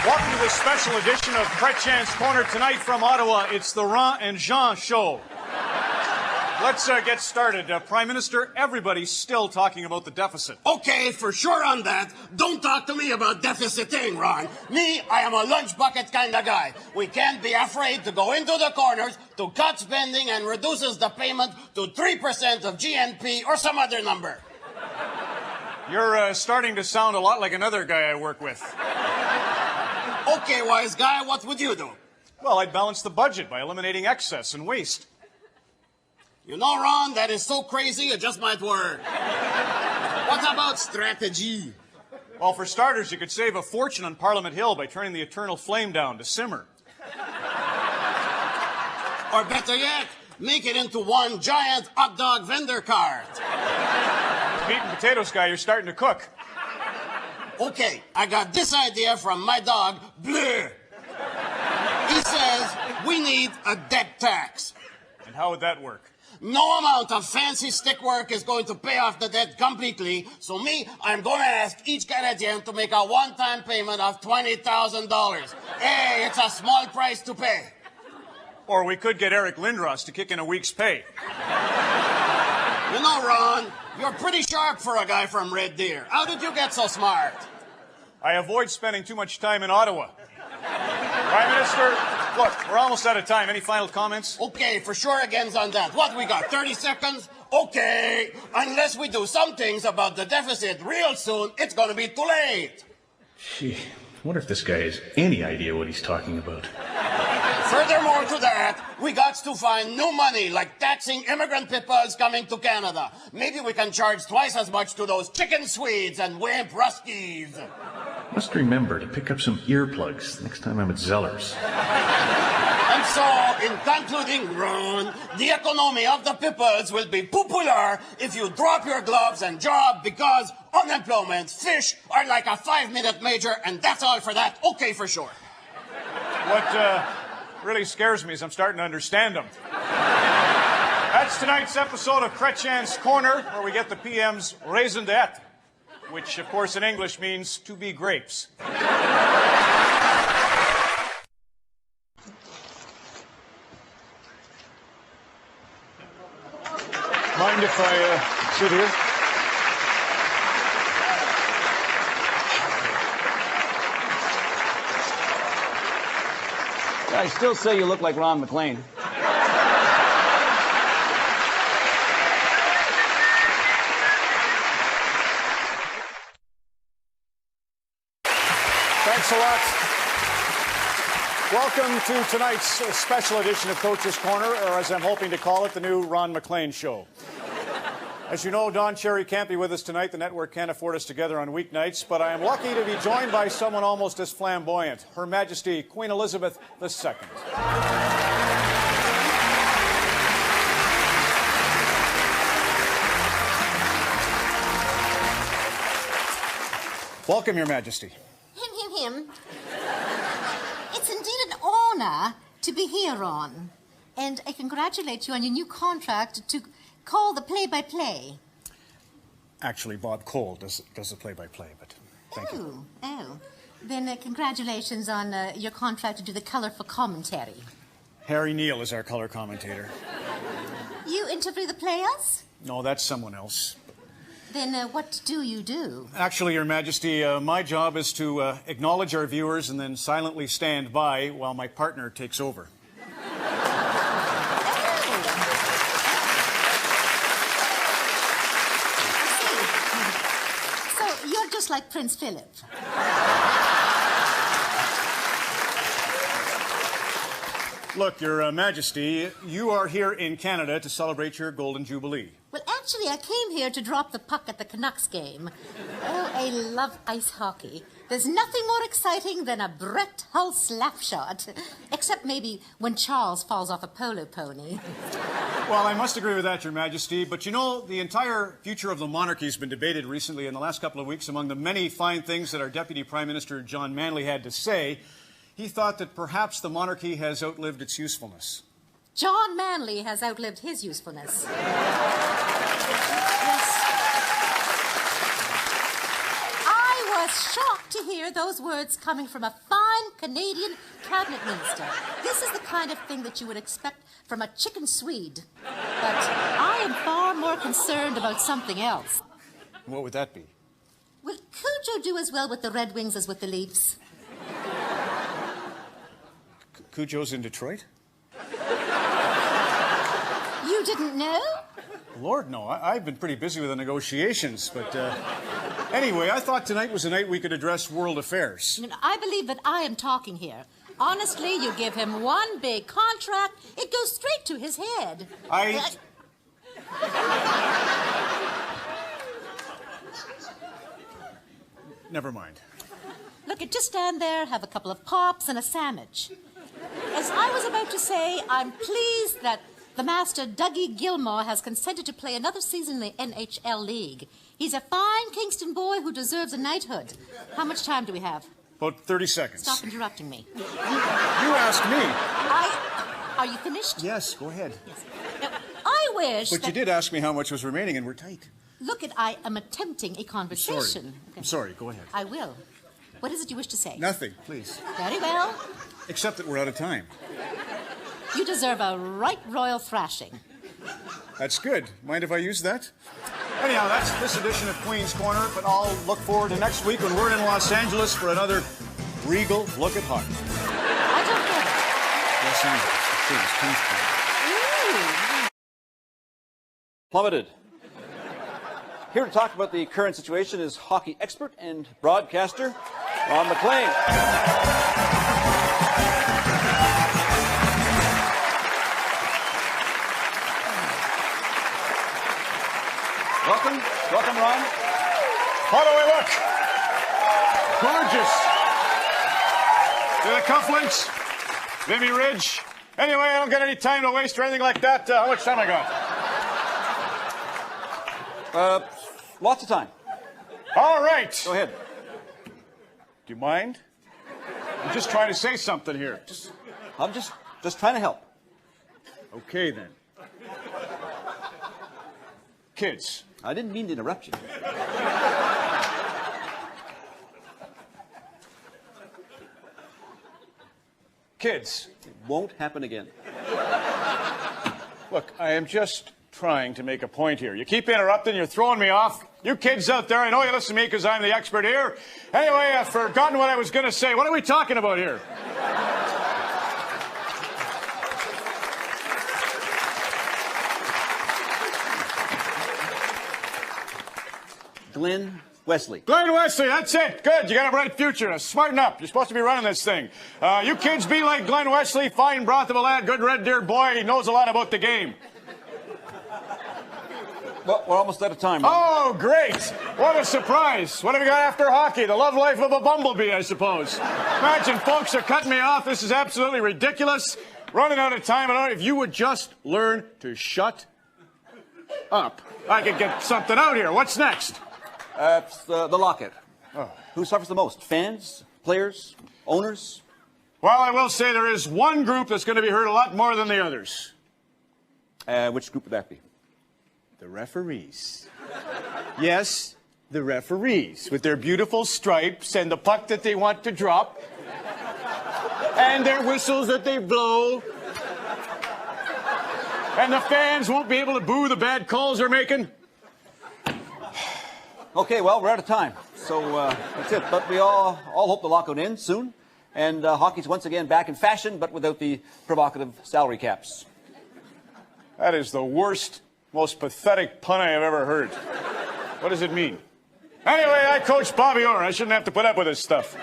Welcome to this special edition of Chrétien's Corner. Tonight from Ottawa, it's the Ron and Jean Show. Let's get started. Prime Minister, everybody's still talking about the deficit. Okay, for sure on that. Don't talk to me about deficiting, Ron. Me, I am a lunch bucket kind of guy. We can't be afraid to go into the corners to cut spending and reduces the payment to 3% of GNP or some other number. You're starting to sound a lot like another guy I work with. Okay, wise guy, what would you do? Well, I'd balance the budget by eliminating excess and waste. You know, Ron, that is so crazy, it just might work. What about strategy? Well, for starters, you could save a fortune on Parliament Hill by turning the eternal flame down to simmer. Or better yet, make it into one giant hot dog vendor cart. Meat and potatoes guy, you're starting to cook. Okay, I got this idea from my dog, Bleu. He says we need a debt tax. And how would that work? No amount of fancy stick work is going to pay off the debt completely. So I'm going to ask each Canadian to make a one-time payment of $20,000. Hey, it's a small price to pay. Or we could get Eric Lindros to kick in a week's pay. You know, Ron, you're pretty sharp for a guy from Red Deer. How did you get so smart? I avoid spending too much time in Ottawa. Prime Minister, look, we're almost out of time. Any final comments? Okay, for sure again's on that. What, we got 30 seconds? Okay. Unless we do some things about the deficit real soon, it's going to be too late. Gee, I wonder if this guy has any idea what he's talking about. Furthermore to that, we got to find new money, like taxing immigrant peoples coming to Canada. Maybe we can charge twice as much to those chicken Swedes and wimp Ruskies. Must remember to pick up some earplugs next time I'm at Zeller's. And so, in concluding, Ron, the economy of the peoples will be popular if you drop your gloves and job, because unemployment, fish are like a 5-minute major, and that's all for that. Okay, for sure. What really scares me is I'm starting to understand them. That's tonight's episode of Chrétien's Corner, where we get the PM's raison d'être, which, of course, in English means to be grapes. Mind if I sit here? I still say you look like Ron Maclean. Thanks a lot. Welcome to tonight's special edition of Coach's Corner, or as I'm hoping to call it, the new Ron Maclean Show. As you know, Don Cherry can't be with us tonight. The network can't afford us together on weeknights, but I am lucky to be joined by someone almost as flamboyant, Her Majesty Queen Elizabeth II. Welcome, Your Majesty. Him. It's indeed an honour to be here, Ron. And I congratulate you on your new contract to call the play-by-play. Actually, Bob Cole does the play-by-play, but thank you. Oh. Then congratulations on your contract to do the colour for commentary. Harry Neal is our color commentator. You interview the players? No, that's someone else. Then what do you do? Actually, Your Majesty, my job is to acknowledge our viewers and then silently stand by while my partner takes over. So you're just like Prince Philip. Look, Your Majesty, you are here in Canada to celebrate your Golden Jubilee. Well, actually, I came here to drop the puck at the Canucks game. Oh, I love ice hockey. There's nothing more exciting than a Brett Hull slap shot. Except maybe when Charles falls off a polo pony. Well, I must agree with that, Your Majesty. But you know, the entire future of the monarchy has been debated recently in the last couple of weeks. Among the many fine things that our Deputy Prime Minister John Manley had to say, he thought that perhaps the monarchy has outlived its usefulness. John Manley has outlived his usefulness. Yes. I was shocked to hear those words coming from a fine fine Canadian cabinet minister. This is the kind of thing that you would expect from a chicken Swede. But I am far more concerned about something else. What would that be? Will Cujo do as well with the Red Wings as with the Leafs? Cujo's in Detroit? You didn't know? Lord, no. I've been pretty busy with the negotiations, but anyway, I thought tonight was a night we could address world affairs. I believe that I am talking here. Honestly, you give him one big contract, it goes straight to his head. Never mind. Look, just stand there, have a couple of pops and a sandwich. As I was about to say, I'm pleased that the master, Dougie Gilmore, has consented to play another season in the NHL League. He's a fine Kingston boy who deserves a knighthood. How much time do we have? About 30 seconds. Stop interrupting me. You asked me. Are you finished? Yes, go ahead. Yes. Now, I wish But that... you did ask me how much was remaining, and we're tight. Look, I am attempting a conversation. Sorry. Okay. I'm sorry, go ahead. I will. What is it you wish to say? Nothing, please. Very well. Except that we're out of time. You deserve a right royal thrashing. That's good. Mind if I use that? Anyhow, that's this edition of Queen's Corner, but I'll look forward to next week when we're in Los Angeles for another regal look at hockey. I don't get Los Angeles, Queen's Corner. Plummeted. Here to talk about the current situation is hockey expert and broadcaster Ron Maclean. Welcome, Ron. How do I look? Gorgeous. Do the cufflinks? Vimy Ridge? Anyway, I don't got any time to waste or anything like that. How much time I got? Lots of time. All right. Go ahead. Do you mind? I'm just trying to say something here. I'm just trying to help. Okay, then. Kids. I didn't mean to interrupt you. Kids. It won't happen again. Look, I am just trying to make a point here. You keep interrupting, you're throwing me off. You kids out there, I know you listen to me because I'm the expert here. Anyway, I've forgotten what I was going to say. What are we talking about here? Glenn Wesley. Glenn Wesley, that's it. Good. You got a bright future. Now, smarten up. You're supposed to be running this thing. You kids be like Glenn Wesley. Fine broth of a lad. Good Red Deer boy. He knows a lot about the game. Well, we're almost out of time. Oh, great. What a surprise. What have we got after hockey? The love life of a bumblebee, I suppose. Imagine folks are cutting me off. This is absolutely ridiculous. Running out of time. And if you would just learn to shut up, I could get something out here. What's next? It's the lockout. Oh. Who suffers the most? Fans? Players? Owners? Well, I will say there is one group that's going to be hurt a lot more than the others. Which group would that be? The referees. Yes, the referees, with their beautiful stripes and the puck that they want to drop, and their whistles that they blow. And the fans won't be able to boo the bad calls they're making. Okay, well, we're out of time. So that's it. But we all hope the lockout ends soon. And hockey's once again back in fashion, but without the provocative salary caps. That is the worst, most pathetic pun I have ever heard. What does it mean? Anyway, I coach Bobby Orr. I shouldn't have to put up with this stuff.